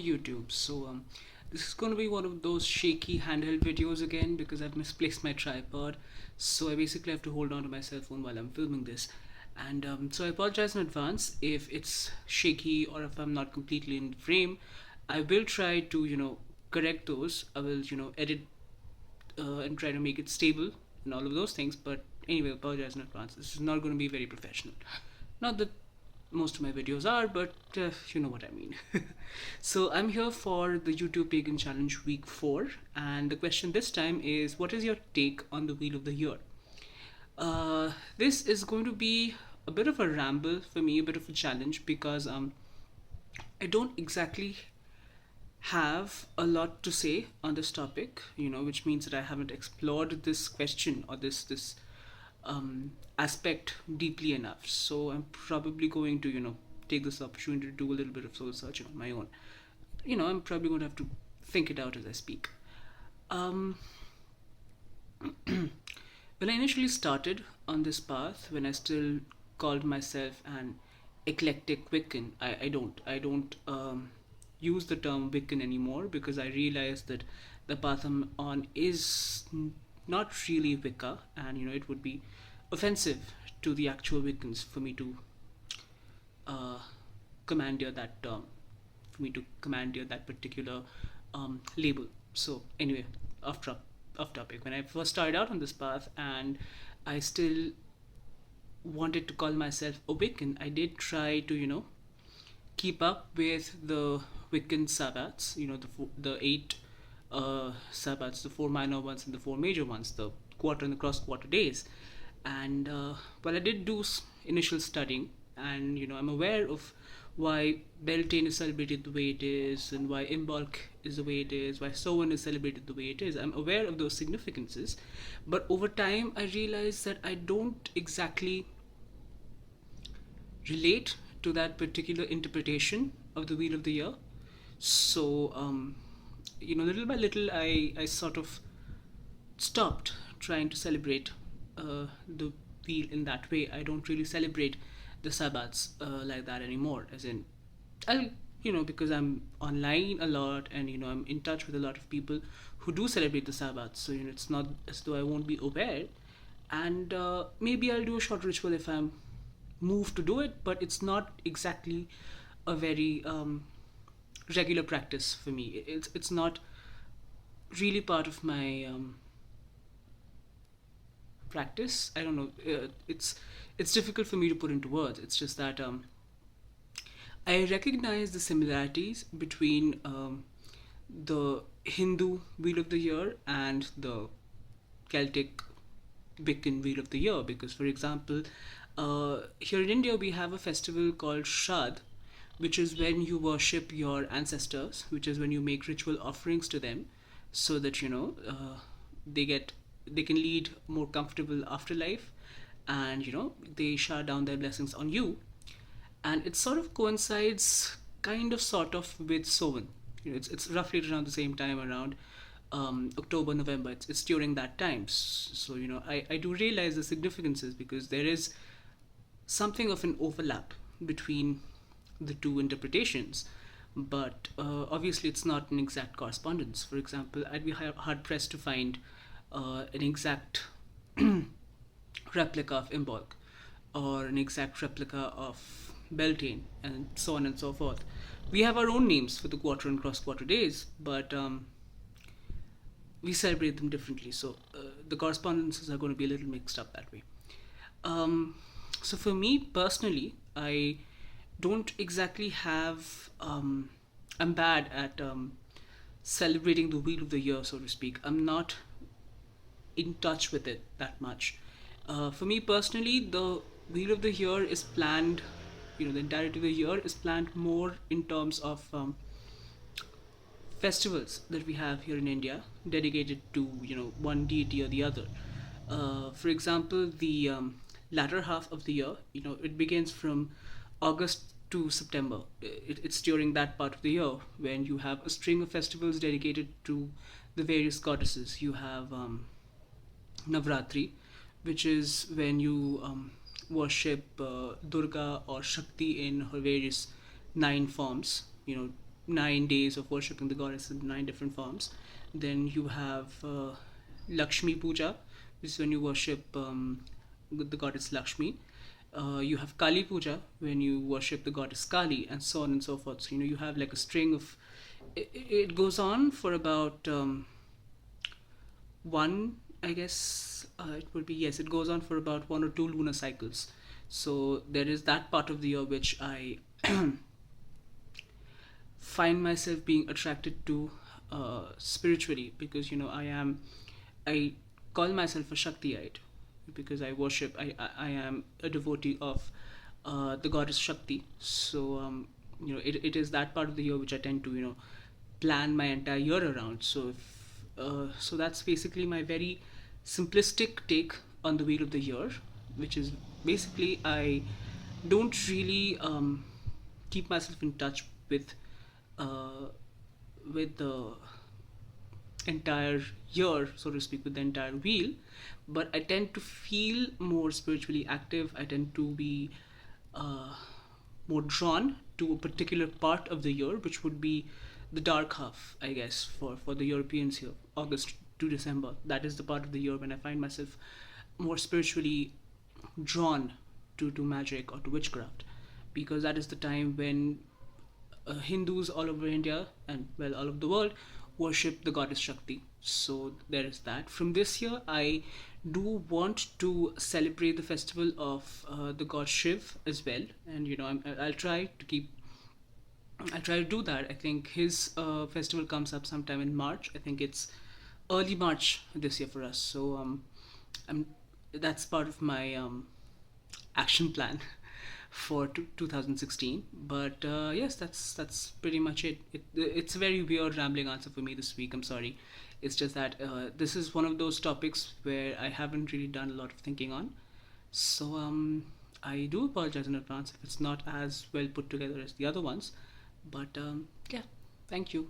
YouTube. This is going to be one of those shaky handheld videos again because I've misplaced my tripod. So I basically have to hold on to my cell phone while I'm filming this. And I apologize in advance if it's shaky or if I'm not completely in frame. I will try to, correct those. I will, edit and try to make it stable and all of those things. But anyway, apologize in advance. This is not going to be very professional. Not that most of my videos are, but you know what I mean. So I'm here for the YouTube Pagan Challenge week 4, and the question this time is, what is your take on the Wheel of the Year? This is going to be a bit of a ramble for me, a bit of a challenge because I don't exactly have a lot to say on this topic, which means that I haven't explored this question or this aspect deeply enough. So I'm probably going to, take this opportunity to do a little bit of soul searching on my own. I'm probably going to have to think it out as I speak. Um, when I initially started on this path, when I still called myself an eclectic Wiccan, I don't use the term Wiccan anymore because I realized that the path I'm on is not really Wicca, and it would be offensive to the actual Wiccans for me to uh, commandeer that term, for me to commandeer that particular label. So anyway, off, top, off topic. When I first started out on this path, and I still wanted to call myself a Wiccan, I did try to keep up with the Wiccan Sabbats, the eight Sabbats, the four minor ones and the four major ones, the quarter and the cross quarter days. And while I did do initial studying, and I'm aware of why Beltane is celebrated the way it is, and why Imbolc is the way it is, why Samhain is celebrated the way it is. I'm aware of those significances, but over time I realized that I don't exactly relate to that particular interpretation of the Wheel of the Year. So, little by little, I sort of stopped trying to celebrate the wheel in that way. I don't really celebrate the Sabbats like that anymore. As in, because I'm online a lot, and I'm in touch with a lot of people who do celebrate the Sabbats. So it's not as though I won't be aware. And maybe I'll do a short ritual if I'm moved to do it, but it's not exactly a very regular practice for me. It's not really part of my practice. I don't know. It's difficult for me to put into words. It's just that I recognize the similarities between the Hindu Wheel of the Year and the Celtic Wiccan Wheel of the Year. Because, for example, here in India we have a festival called Shraddh, which is when you worship your ancestors, which is when you make ritual offerings to them, so that they get they can lead a more comfortable afterlife, and they shower down their blessings on you. And it sort of coincides, kind of, sort of, with Samhain. It's roughly around the same time, around October, November. It's during that time. So I do realize the significances because there is something of an overlap between the two interpretations, but obviously it's not an exact correspondence. For example, I'd be hard pressed to find an exact replica of Imbolc or an exact replica of Beltane, and so on and so forth. We have our own names for the quarter and cross quarter days, but we celebrate them differently, so the correspondences are going to be a little mixed up that way. So for me personally, I don't exactly have. I'm bad at celebrating the Wheel of the Year, so to speak. I'm not in touch with it that much. For me personally, the Wheel of the Year is planned. The entirety of the year is planned more in terms of festivals that we have here in India, dedicated to one deity or the other. For example, the latter half of the year, it begins from August to September. It's during that part of the year when you have a string of festivals dedicated to the various goddesses. You have Navratri, which is when you worship Durga or Shakti in her various 9 forms. 9 days of worshipping the goddess in 9 different forms. Then you have Lakshmi Puja, which is when you worship the goddess Lakshmi. You have Kali Puja, when you worship the goddess Kali, and so on and so forth. So, you have like a string of. It goes on for about one, I guess it would be, yes, it goes on for about 1 or 2 lunar cycles. So there is that part of the year which I find myself being attracted to spiritually, because I call myself a Shaktiite because I worship. I am a devotee of the goddess Shakti. So it is that part of the year which I tend to plan my entire year around. So that's basically my very simplistic take on the wheel of the year, which is basically I don't really keep myself in touch uh, with the entire year, so to speak, with the entire wheel, but I tend to feel more spiritually active. I tend to be uh, more drawn to a particular part of the year, which would be the dark half, I guess, for the Europeans here, August to December. That is the part of the year when I find myself more spiritually drawn to magic or to witchcraft, because that is the time when Hindus all over India and, well, all over the world worship the goddess Shakti. So there is that. From this year, I do want to celebrate the festival of the god Shiv as well, and I'll try to keep. I'll try to do that. I think his festival comes up sometime in March. I think it's early March this year for us. So I'm that's part of my action plan for 2016. But yes, that's pretty much it's a very weird rambling answer for me this week. I'm sorry. It's just that this is one of those topics where I haven't really done a lot of thinking on. So I do apologize in advance if it's not as well put together as the other ones. But yeah, thank you.